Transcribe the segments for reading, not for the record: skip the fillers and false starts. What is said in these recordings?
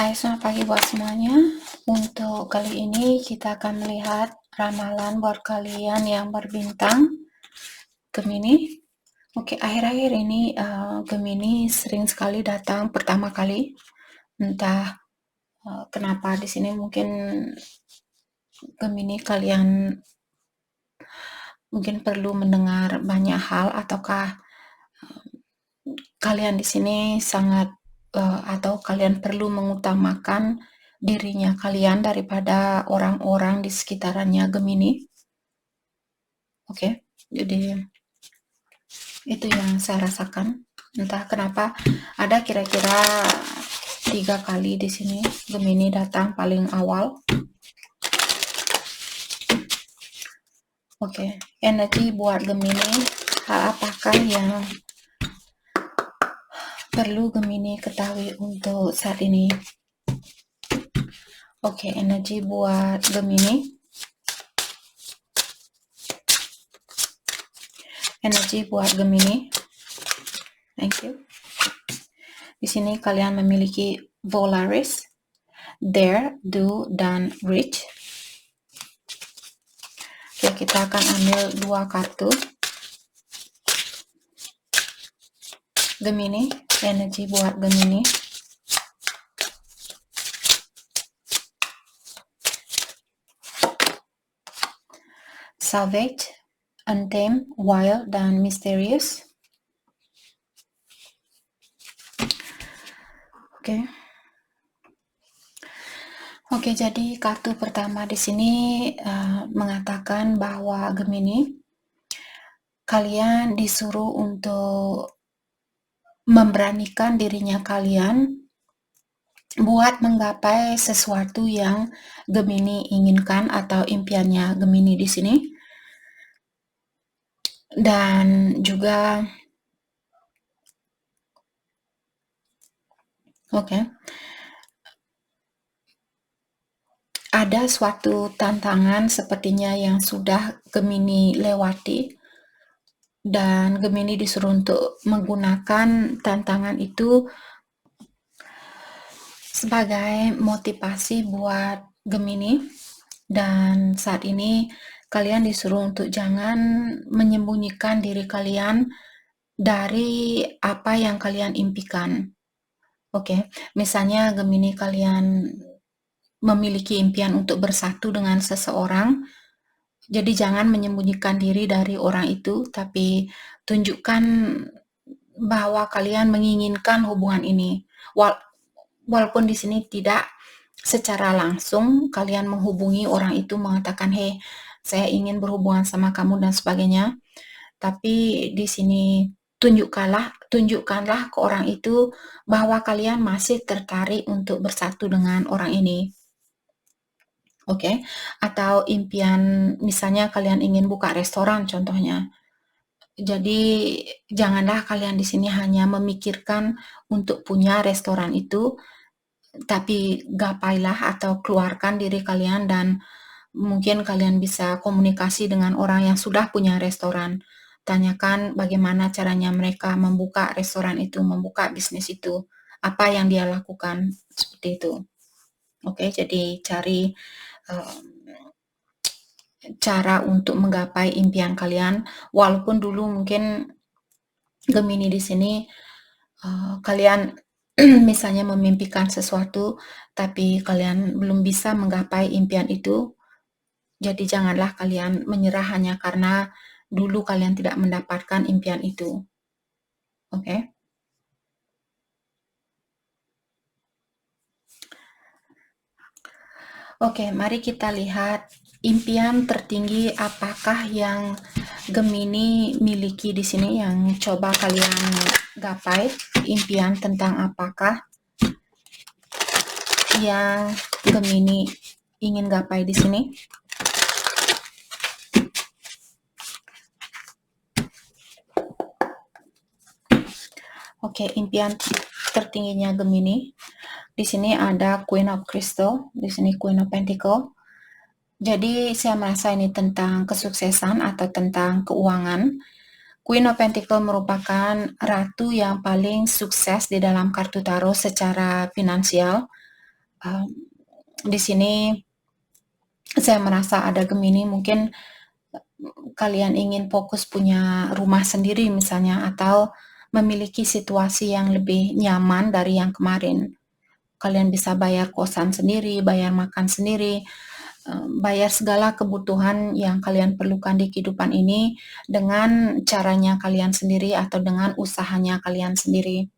Hai, selamat pagi buat semuanya. Untuk kali ini kita akan melihat ramalan buat kalian yang berbintang Gemini. Oke, akhir-akhir ini Gemini sering sekali datang pertama kali. Entah kenapa di sini mungkin Gemini kalian mungkin perlu mendengar banyak hal, ataukah kalian di sini sangat atau kalian perlu mengutamakan dirinya kalian daripada orang-orang di sekitarannya Gemini. Oke, jadi itu yang saya rasakan. Entah kenapa ada kira-kira 3 kali di sini Gemini datang paling awal. Oke, energi buat Gemini, hal apakah yang perlu Gemini ketahui untuk saat ini? Oke, energi buat Gemini. Energi buat Gemini. Thank you. Di sini kalian memiliki Volaris, Dare, Do, dan Reach. Oke, kita akan ambil 2 kartu. Gemini, energi buat Gemini. Savage, Untamed, Wild, dan Mysterious. Oke, jadi kartu pertama di sini mengatakan bahwa Gemini, kalian disuruh untuk memberanikan dirinya kalian buat menggapai sesuatu yang Gemini inginkan atau impiannya Gemini di sini. Dan juga ada suatu tantangan sepertinya yang sudah Gemini lewati, dan Gemini disuruh untuk menggunakan tantangan itu sebagai motivasi buat Gemini. Dan saat ini kalian disuruh untuk jangan menyembunyikan diri kalian dari apa yang kalian impikan. Oke, misalnya Gemini kalian memiliki impian untuk bersatu dengan seseorang, jadi jangan menyembunyikan diri dari orang itu, tapi tunjukkan bahwa kalian menginginkan hubungan ini. Walaupun di sini tidak secara langsung kalian menghubungi orang itu mengatakan, "Hey, saya ingin berhubungan sama kamu," dan sebagainya. Tapi di sini tunjukkanlah ke orang itu bahwa kalian masih tertarik untuk bersatu dengan orang ini. Oke, atau impian misalnya kalian ingin buka restoran contohnya. Jadi janganlah kalian di sini hanya memikirkan untuk punya restoran itu, tapi gapailah atau keluarkan diri kalian dan mungkin kalian bisa komunikasi dengan orang yang sudah punya restoran. Tanyakan bagaimana caranya mereka membuka restoran itu, membuka bisnis itu, apa yang dia lakukan, seperti itu. Oke, jadi cari cara untuk menggapai impian kalian, walaupun dulu mungkin Gemini di sini kalian misalnya memimpikan sesuatu, tapi kalian belum bisa menggapai impian itu. Jadi janganlah kalian menyerah hanya karena dulu kalian tidak mendapatkan impian itu. Oke. Oke, mari kita lihat impian tertinggi apakah yang Gemini miliki di sini yang coba kalian gapai. Impian tentang apakah yang Gemini ingin gapai di sini? Oke, impian tertingginya Gemini. Di sini ada Queen of Crystal, di sini Queen of Pentacle. Jadi saya merasa ini tentang kesuksesan atau tentang keuangan. Queen of Pentacle merupakan ratu yang paling sukses di dalam kartu tarot secara finansial. di sini saya merasa ada Gemini, mungkin kalian ingin fokus punya rumah sendiri misalnya, atau memiliki situasi yang lebih nyaman dari yang kemarin. Kalian bisa bayar kosan sendiri, bayar makan sendiri, bayar segala kebutuhan yang kalian perlukan di kehidupan ini dengan caranya kalian sendiri atau dengan usahanya kalian sendiri.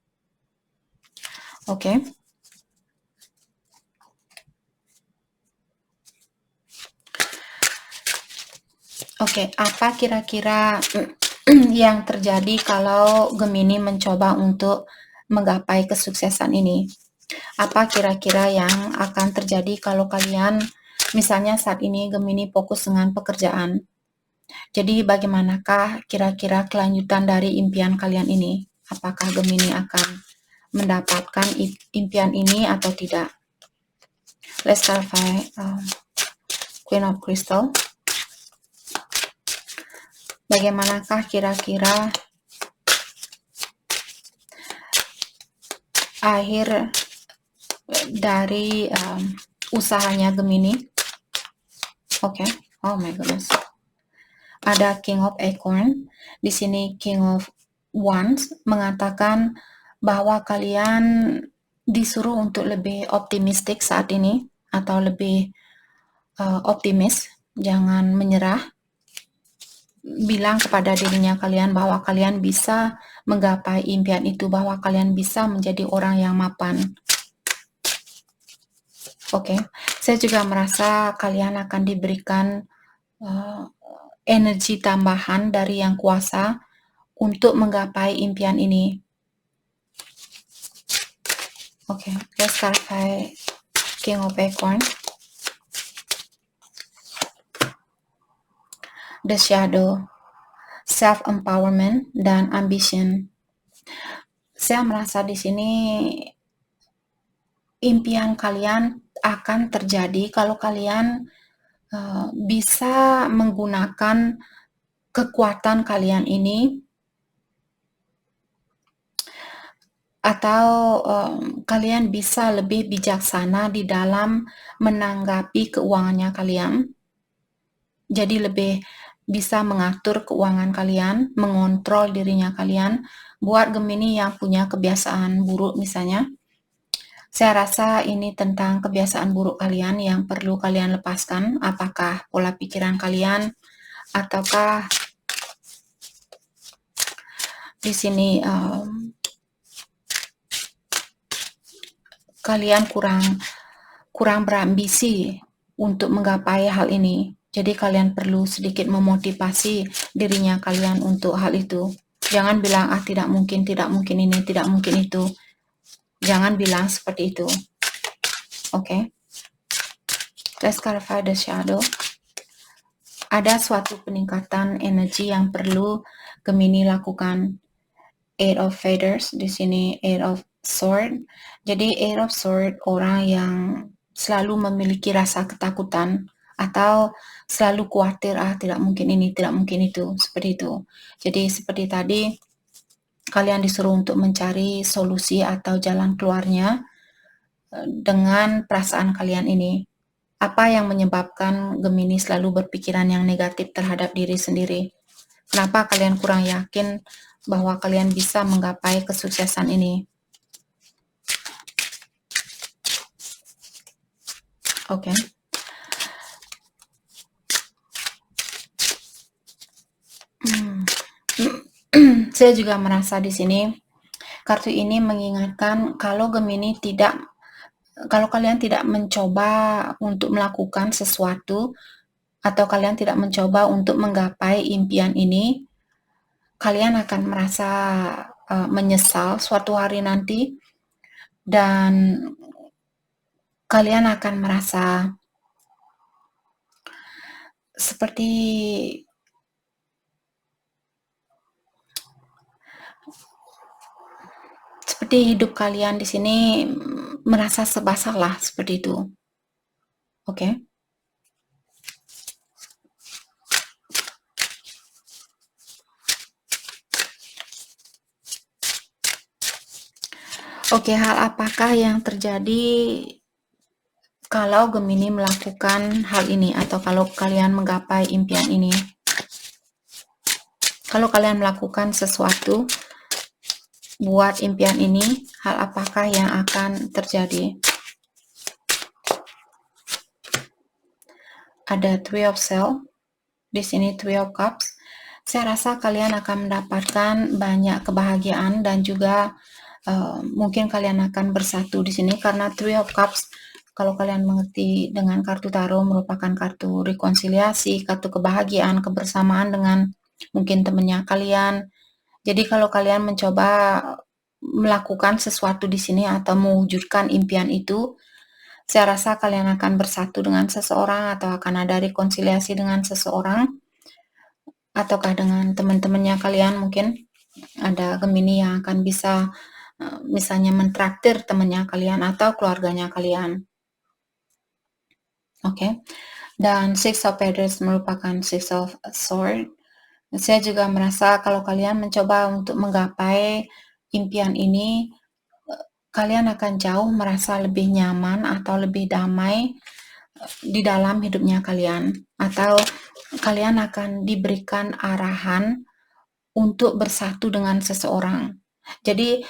Oke. Oke, apa kira-kira yang terjadi kalau Gemini mencoba untuk menggapai kesuksesan ini? Apa kira-kira yang akan terjadi kalau kalian misalnya saat ini Gemini fokus dengan pekerjaan? Jadi bagaimanakah kira-kira kelanjutan dari impian kalian ini? Apakah Gemini akan mendapatkan impian ini atau tidak? Let's clarify Queen of Crystal. Bagaimanakah kira-kira akhir dari usahanya Gemini? Oke. Oh my goodness. Ada King of Acorn, di sini King of Wands mengatakan bahwa kalian disuruh untuk lebih optimistik saat ini atau lebih optimis, jangan menyerah. Bilang kepada dirinya kalian bahwa kalian bisa menggapai impian itu, bahwa kalian bisa menjadi orang yang mapan. Oke, saya juga merasa kalian akan diberikan energi tambahan dari Yang Kuasa untuk menggapai impian ini. Oke, let's clarify King of Acorn. The Shadow, Self-Empowerment, dan Ambition. Saya merasa di sini impian kalian akan terjadi kalau kalian bisa menggunakan kekuatan kalian ini atau kalian bisa lebih bijaksana di dalam menanggapi keuangannya kalian. Jadi lebih bisa mengatur keuangan kalian, mengontrol dirinya kalian. Buat Gemini yang punya kebiasaan buruk misalnya, saya rasa ini tentang kebiasaan buruk kalian yang perlu kalian lepaskan. Apakah pola pikiran kalian, ataukah di sini kalian kurang berambisi untuk menggapai hal ini. Jadi kalian perlu sedikit memotivasi dirinya kalian untuk hal itu. Jangan bilang, tidak mungkin ini, tidak mungkin itu. Jangan bilang seperti itu. Oke. Let's clarify the shadow. Ada suatu peningkatan energi yang perlu Gemini lakukan. Eight of Feathers, di sini Eight of Sword. Jadi Eight of Sword orang yang selalu memiliki rasa ketakutan atau selalu khawatir, tidak mungkin ini, tidak mungkin itu, seperti itu. Jadi seperti tadi, kalian disuruh untuk mencari solusi atau jalan keluarnya dengan perasaan kalian ini. Apa yang menyebabkan Gemini selalu berpikiran yang negatif terhadap diri sendiri? Kenapa kalian kurang yakin bahwa kalian bisa menggapai kesuksesan ini? Oke. Saya juga merasa di sini kartu ini mengingatkan kalau Gemini kalau kalian tidak mencoba untuk melakukan sesuatu atau kalian tidak mencoba untuk menggapai impian ini, kalian akan merasa menyesal suatu hari nanti dan kalian akan merasa seperti hidup kalian di sini merasa serba salah seperti itu. Oke. Oke, hal apakah yang terjadi kalau Gemini melakukan hal ini atau kalau kalian menggapai impian ini. Kalau kalian melakukan sesuatu buat impian ini, hal apakah yang akan terjadi? Ada Three of Swords, di sini Three of Cups. Saya rasa kalian akan mendapatkan banyak kebahagiaan dan juga mungkin kalian akan bersatu di sini karena Three of Cups, kalau kalian mengerti dengan kartu tarot, merupakan kartu rekonsiliasi, kartu kebahagiaan, kebersamaan dengan mungkin temannya kalian. Jadi kalau kalian mencoba melakukan sesuatu di sini atau mewujudkan impian itu, saya rasa kalian akan bersatu dengan seseorang atau akan ada rekonsiliasi dengan seseorang ataukah dengan teman-temannya kalian. Mungkin ada Gemini yang akan bisa misalnya mentraktir temannya kalian atau keluarganya kalian. Oke. Dan Six of Pentacles merupakan Six of Swords. Saya juga merasa kalau kalian mencoba untuk menggapai impian ini, kalian akan jauh merasa lebih nyaman atau lebih damai di dalam hidupnya kalian, atau kalian akan diberikan arahan untuk bersatu dengan seseorang. Jadi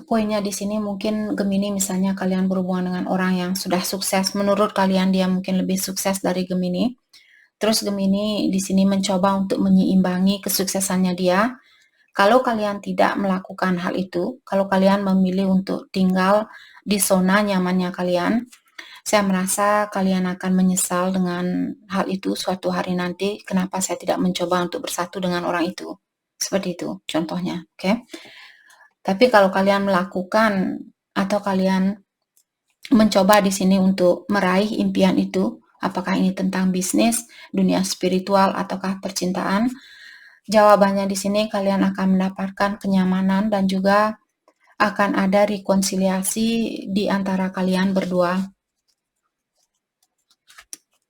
poinnya di sini mungkin Gemini, misalnya kalian berhubungan dengan orang yang sudah sukses, menurut kalian dia mungkin lebih sukses dari Gemini. Terus Gemini di sini mencoba untuk menyeimbangi kesuksesannya dia. Kalau kalian tidak melakukan hal itu, kalau kalian memilih untuk tinggal di zona nyamannya kalian, saya merasa kalian akan menyesal dengan hal itu suatu hari nanti. Kenapa saya tidak mencoba untuk bersatu dengan orang itu? Seperti itu contohnya, oke? Tapi kalau kalian melakukan atau kalian mencoba di sini untuk meraih impian itu, apakah ini tentang bisnis, dunia spiritual, ataukah percintaan? Jawabannya di sini kalian akan mendapatkan kenyamanan dan juga akan ada rekonsiliasi di antara kalian berdua.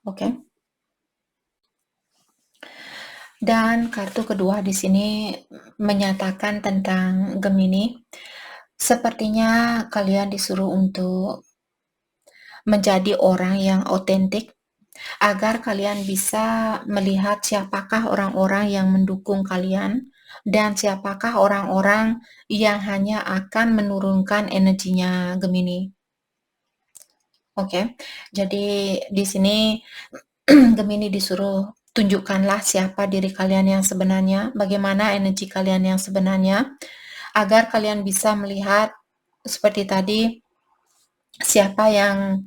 Oke. Dan kartu kedua di sini menyatakan tentang Gemini. Sepertinya kalian disuruh untuk menjadi orang yang otentik agar kalian bisa melihat siapakah orang-orang yang mendukung kalian dan siapakah orang-orang yang hanya akan menurunkan energinya Gemini. Oke. Jadi di sini Gemini disuruh tunjukkanlah siapa diri kalian yang sebenarnya, bagaimana energi kalian yang sebenarnya, agar kalian bisa melihat seperti tadi siapa yang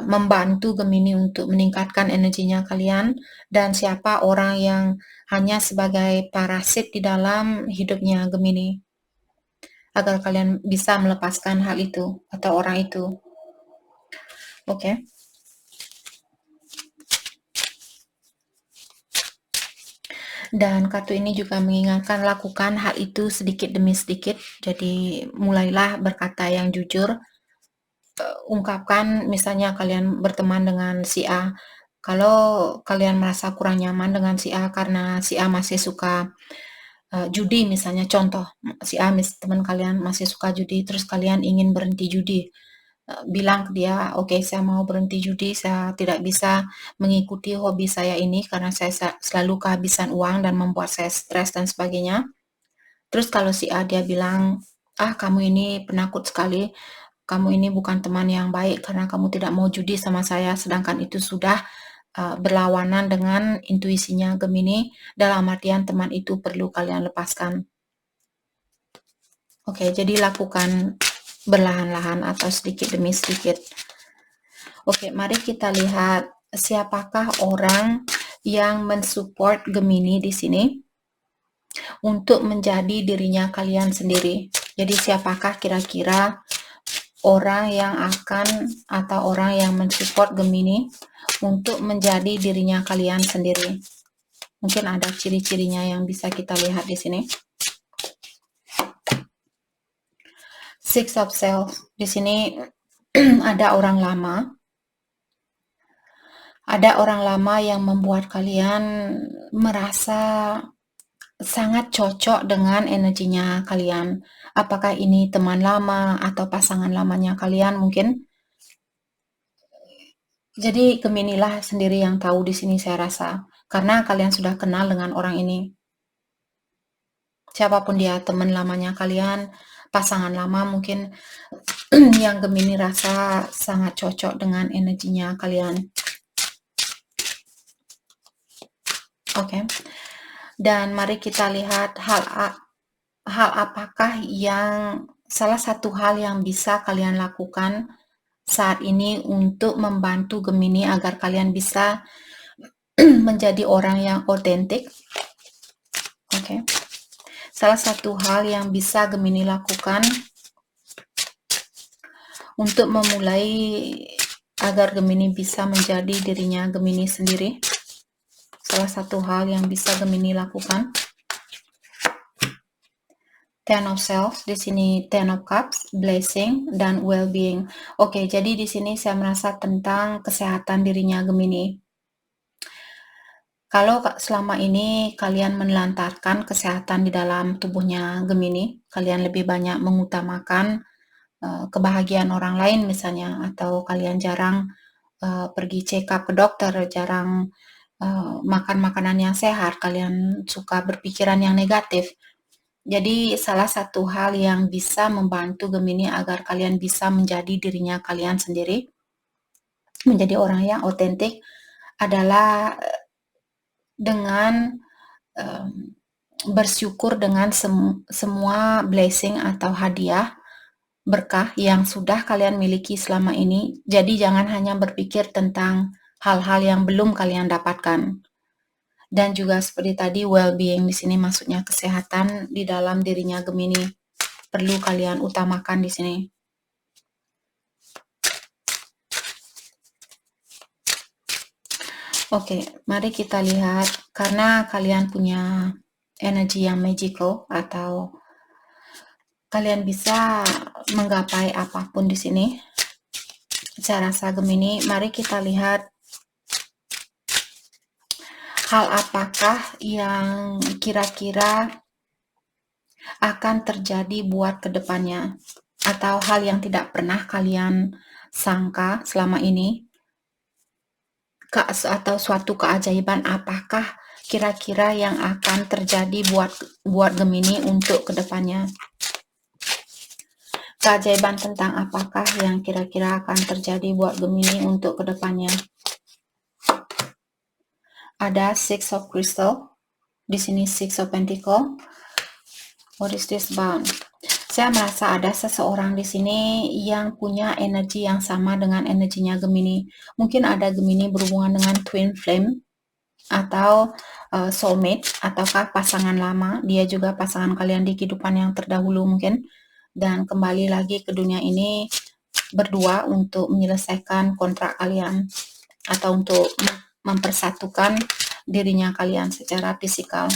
membantu Gemini untuk meningkatkan energinya kalian dan siapa orang yang hanya sebagai parasit di dalam hidupnya Gemini, agar kalian bisa melepaskan hal itu atau orang itu. Oke. Dan kartu ini juga mengingatkan lakukan hal itu sedikit demi sedikit. Jadi mulailah berkata yang jujur. Ungkapkan misalnya kalian berteman dengan si A, kalau kalian merasa kurang nyaman dengan si A karena si A masih suka judi misalnya, contoh si A teman kalian masih suka judi, terus kalian ingin berhenti judi, bilang ke dia, oke, saya mau berhenti judi, saya tidak bisa mengikuti hobi saya ini karena saya selalu kehabisan uang dan membuat saya stres dan sebagainya. Terus kalau si A dia bilang, kamu ini penakut sekali, kamu ini bukan teman yang baik karena kamu tidak mau judi sama saya, sedangkan itu sudah berlawanan dengan intuisinya Gemini, dalam artian teman itu perlu kalian lepaskan. Oke, jadi lakukan berlahan-lahan atau sedikit demi sedikit. Oke, mari kita lihat siapakah orang yang mensupport Gemini di sini untuk menjadi dirinya kalian sendiri. Jadi siapakah kira-kira orang yang akan atau orang yang mensupport Gemini untuk menjadi dirinya kalian sendiri? Mungkin ada ciri-cirinya yang bisa kita lihat di sini. Six of Swords. Di sini ada orang lama. Ada orang lama yang membuat kalian merasa sangat cocok dengan energinya kalian. Apakah ini teman lama atau pasangan lamanya kalian mungkin? Jadi Gemini lah sendiri yang tahu di sini saya rasa, karena kalian sudah kenal dengan orang ini. Siapapun dia, teman lamanya kalian, pasangan lama mungkin yang Gemini rasa sangat cocok dengan energinya kalian. Oke. Dan mari kita lihat hal apakah yang salah satu hal yang bisa kalian lakukan saat ini untuk membantu Gemini agar kalian bisa menjadi orang yang otentik. Oke. Salah satu hal yang bisa Gemini lakukan untuk memulai agar Gemini bisa menjadi dirinya Gemini sendiri. Salah satu hal yang bisa Gemini lakukan. Ten of Self, di sini Ten of Cups, Blessing, dan Well-being. Oke, jadi di sini saya merasa tentang kesehatan dirinya Gemini. Kalau selama ini kalian menelantarkan kesehatan di dalam tubuhnya Gemini, kalian lebih banyak mengutamakan kebahagiaan orang lain misalnya, atau kalian jarang pergi check up ke dokter, jarang makan makanan yang sehat, kalian suka berpikiran yang negatif. Jadi salah satu hal yang bisa membantu Gemini agar kalian bisa menjadi dirinya kalian sendiri, menjadi orang yang otentik, adalah dengan bersyukur dengan semua blessing atau hadiah berkah yang sudah kalian miliki selama ini. Jadi jangan hanya berpikir tentang hal-hal yang belum kalian dapatkan. Dan juga seperti tadi, well-being di sini maksudnya kesehatan di dalam dirinya Gemini. Perlu kalian utamakan di sini. Oke, mari kita lihat, karena kalian punya energi yang magical atau kalian bisa menggapai apapun di sini. Saya rasa Gemini, mari kita lihat hal apakah yang kira-kira akan terjadi buat kedepannya, atau hal yang tidak pernah kalian sangka selama ini, atau suatu keajaiban apakah kira-kira yang akan terjadi buat Gemini untuk kedepannya. Keajaiban tentang apakah yang kira-kira akan terjadi buat Gemini untuk kedepannya. Ada Six of Crystal, di sini Six of Pentacle. What is this about? Saya merasa ada seseorang di sini yang punya energi yang sama dengan energinya Gemini. Mungkin ada Gemini berhubungan dengan twin flame atau soulmate, ataukah pasangan lama. Dia juga pasangan kalian di kehidupan yang terdahulu mungkin. Dan kembali lagi ke dunia ini berdua untuk menyelesaikan kontrak kalian atau untuk mempersatukan dirinya kalian secara fisikal.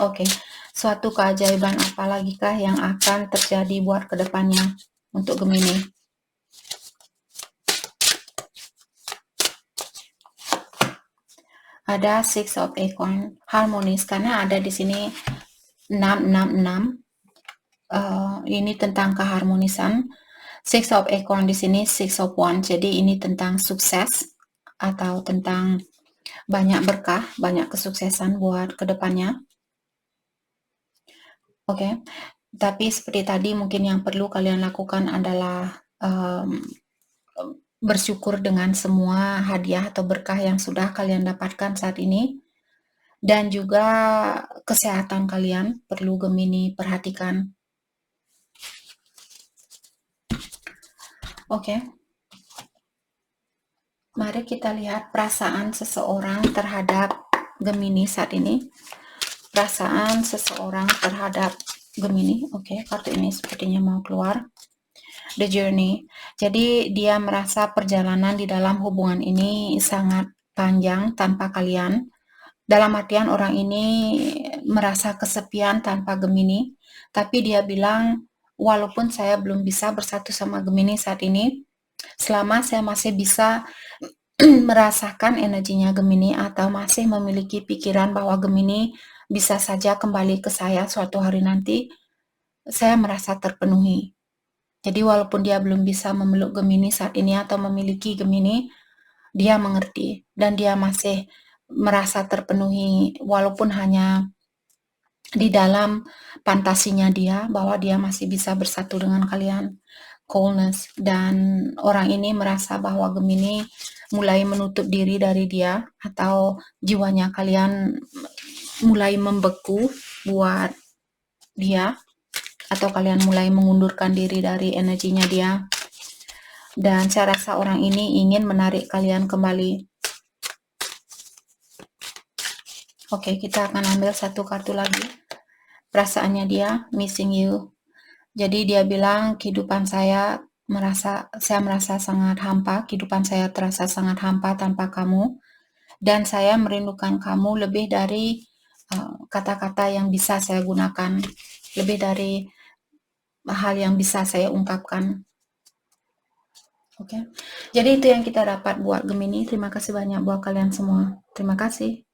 Oke. Suatu keajaiban apa lagi kah yang akan terjadi buat kedepannya untuk Gemini? Ada Six of Acorn, harmonis, karena ada di sini 666. Ini tentang keharmonisan. Six of Acorn di sini Six of Wands, jadi ini tentang sukses atau tentang banyak berkah, banyak kesuksesan buat kedepannya. Oke, tapi seperti tadi mungkin yang perlu kalian lakukan adalah bersyukur dengan semua hadiah atau berkah yang sudah kalian dapatkan saat ini. Dan juga kesehatan kalian perlu Gemini perhatikan. Oke. Mari kita lihat perasaan seseorang terhadap Gemini saat ini. Perasaan seseorang terhadap Gemini. Oke, kartu ini sepertinya mau keluar. The Journey. Jadi dia merasa perjalanan di dalam hubungan ini sangat panjang tanpa kalian. Dalam artian orang ini merasa kesepian tanpa Gemini. Tapi dia bilang, walaupun saya belum bisa bersatu sama Gemini saat ini, selama saya masih bisa merasakan energinya Gemini atau masih memiliki pikiran bahwa Gemini bisa saja kembali ke saya suatu hari nanti, saya merasa terpenuhi. Jadi walaupun dia belum bisa memeluk Gemini saat ini atau memiliki Gemini, dia mengerti dan dia masih merasa terpenuhi walaupun hanya di dalam fantasinya dia bahwa dia masih bisa bersatu dengan kalian. Coldness, dan orang ini merasa bahwa Gemini mulai menutup diri dari dia atau jiwanya kalian mulai membeku buat dia, atau kalian mulai mengundurkan diri dari energinya dia. Dan saya rasa orang ini ingin menarik kalian kembali. Oke, kita akan ambil satu kartu lagi. Perasaannya dia, missing you. Jadi dia bilang, kehidupan saya merasa sangat hampa, kehidupan saya terasa sangat hampa tanpa kamu, dan saya merindukan kamu lebih dari kata-kata yang bisa saya gunakan, lebih dari hal yang bisa saya ungkapkan. Oke. Jadi itu yang kita dapat buat Gemini. Terima kasih banyak buat kalian semua. Terima kasih.